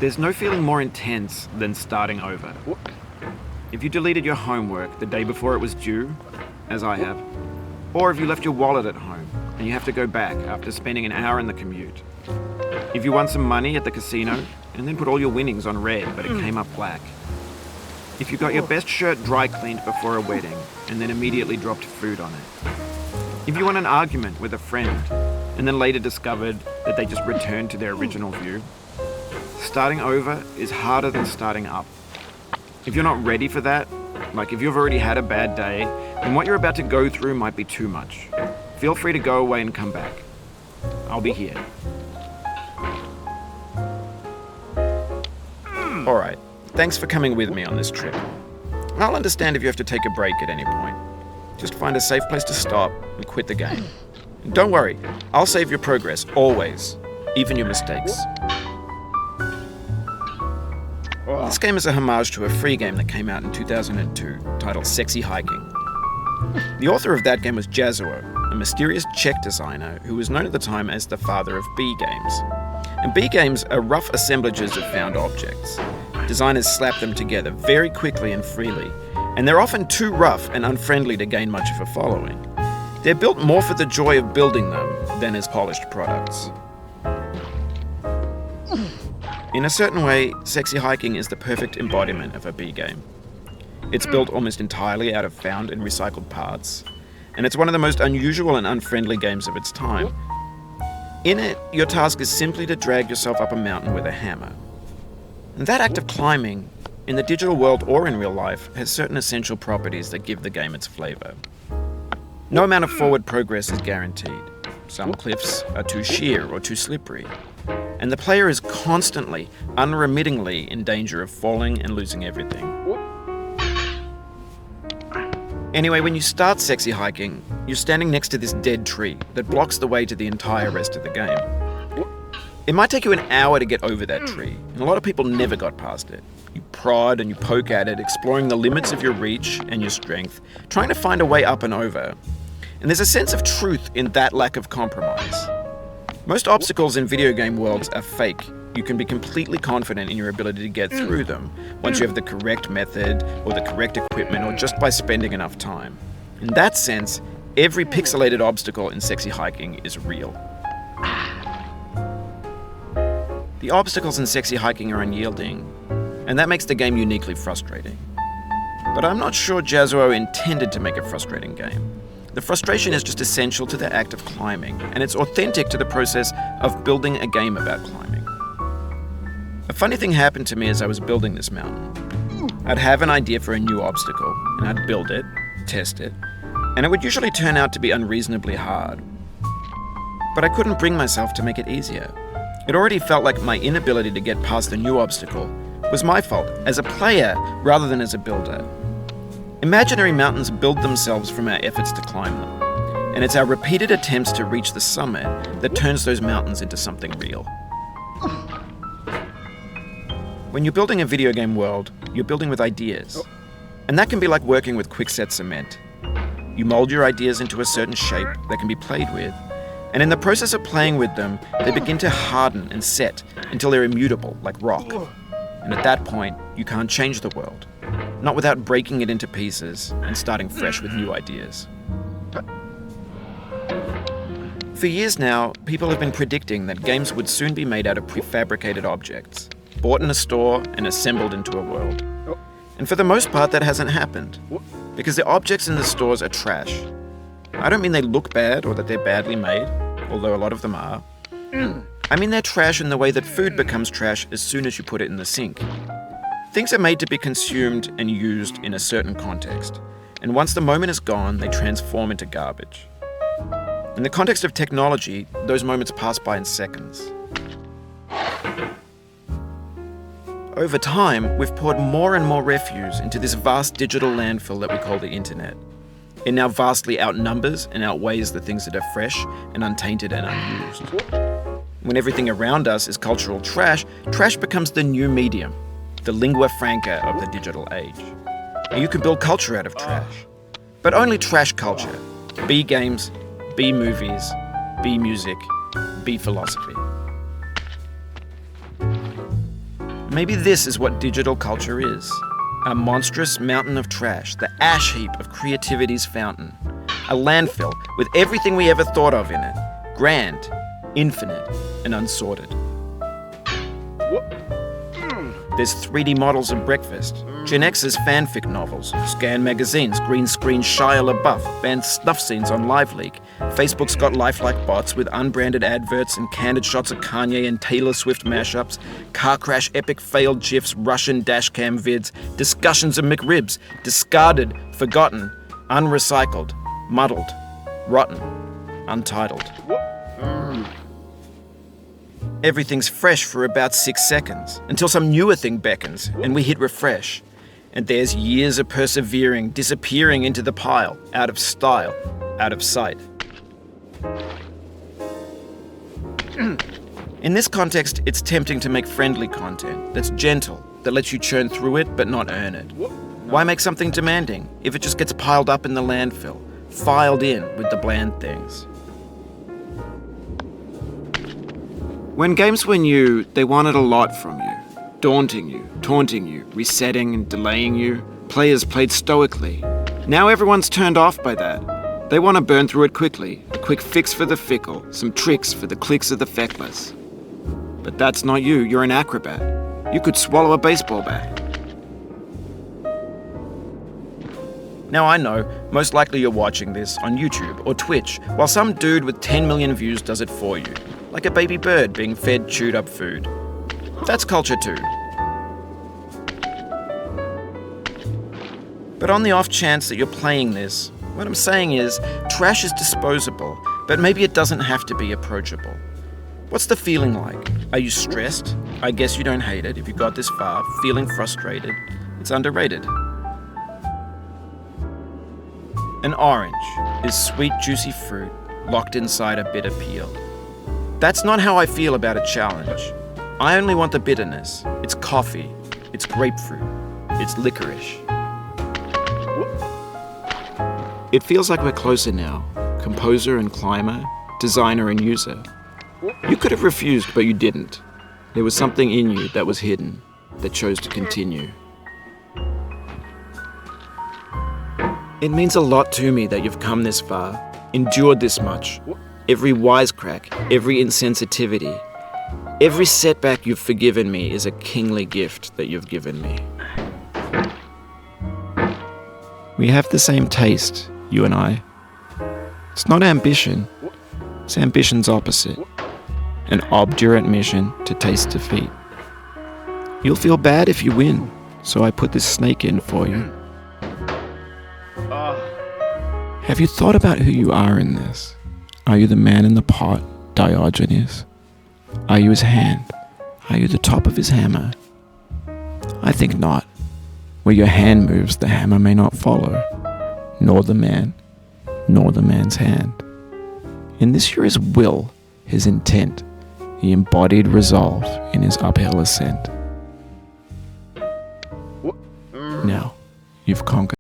There's no feeling more intense than starting over. If you deleted your homework the day before it was due, as I have, or if you left your wallet at home and you have to go back after spending an hour in the commute. If you won some money at the casino and then put all your winnings on red but it came up black. If you got your best shirt dry cleaned before a wedding and then immediately dropped food on it. If you won an argument with a friend and then later discovered that they just returned to their original view. Starting over is harder than starting up. If you're not ready for that, like if you've already had a bad day, then what you're about to go through might be too much. Feel free to go away and come back. I'll be here. Alright, thanks for coming with me on this trip. I'll understand if you have to take a break at any point. Just find a safe place to stop and quit the game. And don't worry, I'll save your progress, always, even your mistakes. This game is a homage to a free game that came out in 2002, titled Sexy Hiking. The author of that game was Jazuo, a mysterious Czech designer who was known at the time as the father of B games. And B games are rough assemblages of found objects. Designers slap them together very quickly and freely, and they're often too rough and unfriendly to gain much of a following. They're built more for the joy of building them than as polished products. In a certain way, Sexy Hiking is the perfect embodiment of a B game. It's built almost entirely out of found and recycled parts, and it's one of the most unusual and unfriendly games of its time. In it, your task is simply to drag yourself up a mountain with a hammer. And that act of climbing, in the digital world or in real life, has certain essential properties that give the game its flavor. No amount of forward progress is guaranteed. Some cliffs are too sheer or too slippery. And the player is constantly, unremittingly in danger of falling and losing everything. Anyway, when you start Sexy Hiking, you're standing next to this dead tree that blocks the way to the entire rest of the game. It might take you an hour to get over that tree, and a lot of people never got past it. You prod and you poke at it, exploring the limits of your reach and your strength, trying to find a way up and over. And there's a sense of truth in that lack of compromise. Most obstacles in video game worlds are fake. You can be completely confident in your ability to get through them once you have the correct method or the correct equipment or just by spending enough time. In that sense, every pixelated obstacle in Sexy Hiking is real. The obstacles in Sexy Hiking are unyielding, and that makes the game uniquely frustrating. But I'm not sure Jazuo intended to make a frustrating game. The frustration is just essential to the act of climbing, and it's authentic to the process of building a game about climbing. A funny thing happened to me as I was building this mountain. I'd have an idea for a new obstacle, and I'd build it, test it, and it would usually turn out to be unreasonably hard. But I couldn't bring myself to make it easier. It already felt like my inability to get past the new obstacle was my fault as a player rather than as a builder. Imaginary mountains build themselves from our efforts to climb them, and it's our repeated attempts to reach the summit that turns those mountains into something real. When you're building a video game world, you're building with ideas, and that can be like working with quickset cement. You mold your ideas into a certain shape that can be played with, and in the process of playing with them, they begin to harden and set until they're immutable, like rock. And at that point, you can't change the world. Not without breaking it into pieces and starting fresh with new ideas. For years now, people have been predicting that games would soon be made out of prefabricated objects, bought in a store and assembled into a world. And for the most part, that hasn't happened, because the objects in the stores are trash. I don't mean they look bad or that they're badly made, although a lot of them are. I mean they're trash in the way that food becomes trash as soon as you put it in the sink. Things are made to be consumed and used in a certain context, and once the moment is gone, they transform into garbage. In the context of technology, those moments pass by in seconds. Over time, we've poured more and more refuse into this vast digital landfill that we call the internet. It now vastly outnumbers and outweighs the things that are fresh and untainted and unused. When everything around us is cultural trash, trash becomes the new medium, the lingua franca of the digital age. And you can build culture out of trash, but only trash culture. B games, B movies, B music, B philosophy. Maybe this is what digital culture is. A monstrous mountain of trash, the ash heap of creativity's fountain. A landfill with everything we ever thought of in it. Grand, infinite, and unsorted. There's 3D models of breakfast, Gen X's fanfic novels, scan magazines, green screen Shia LaBeouf, banned snuff scenes on LiveLeak. Facebook's got lifelike bots with unbranded adverts and candid shots of Kanye and Taylor Swift mashups, car crash epic failed GIFs, Russian dashcam vids, discussions of McRibs, discarded, forgotten, unrecycled, muddled, rotten, untitled. Everything's fresh for about 6 seconds, until some newer thing beckons, and we hit refresh. And there's years of persevering, disappearing into the pile, out of style, out of sight. In this context, it's tempting to make friendly content that's gentle, that lets you churn through it but not earn it. Why make something demanding if it just gets piled up in the landfill, filed in with the bland things? When games were new, they wanted a lot from you. Daunting you, taunting you, resetting and delaying you. Players played stoically. Now everyone's turned off by that. They want to burn through it quickly. A quick fix for the fickle, some tricks for the clicks of the feckless. But that's not you, you're an acrobat. You could swallow a baseball bat. Now I know, most likely you're watching this on YouTube or Twitch, while some dude with 10 million views does it for you. Like a baby bird being fed chewed up food. That's culture too. But on the off chance that you're playing this, what I'm saying is, trash is disposable, but maybe it doesn't have to be approachable. What's the feeling like? Are you stressed? I guess you don't hate it if you got this far, feeling frustrated. It's underrated. An orange is sweet, juicy fruit locked inside a bitter peel. That's not how I feel about a challenge. I only want the bitterness. It's coffee. It's grapefruit. It's licorice. It feels like we're closer now. Composer and climber, designer and user. You could have refused, but you didn't. There was something in you that was hidden, that chose to continue. It means a lot to me that you've come this far, endured this much. Every wisecrack, every insensitivity, every setback you've forgiven me is a kingly gift that you've given me. We have the same taste, you and I. It's not ambition, it's ambition's opposite. An obdurate mission to taste defeat. You'll feel bad if you win, so I put this snake in for you. Have you thought about who you are in this? Are you the man in the pot, Diogenes? Are you his hand? Are you the top of his hammer? I think not. Where your hand moves, the hammer may not follow, nor the man, nor the man's hand. In this you're his will, his intent, the embodied resolve in his uphill ascent. Now, you've conquered.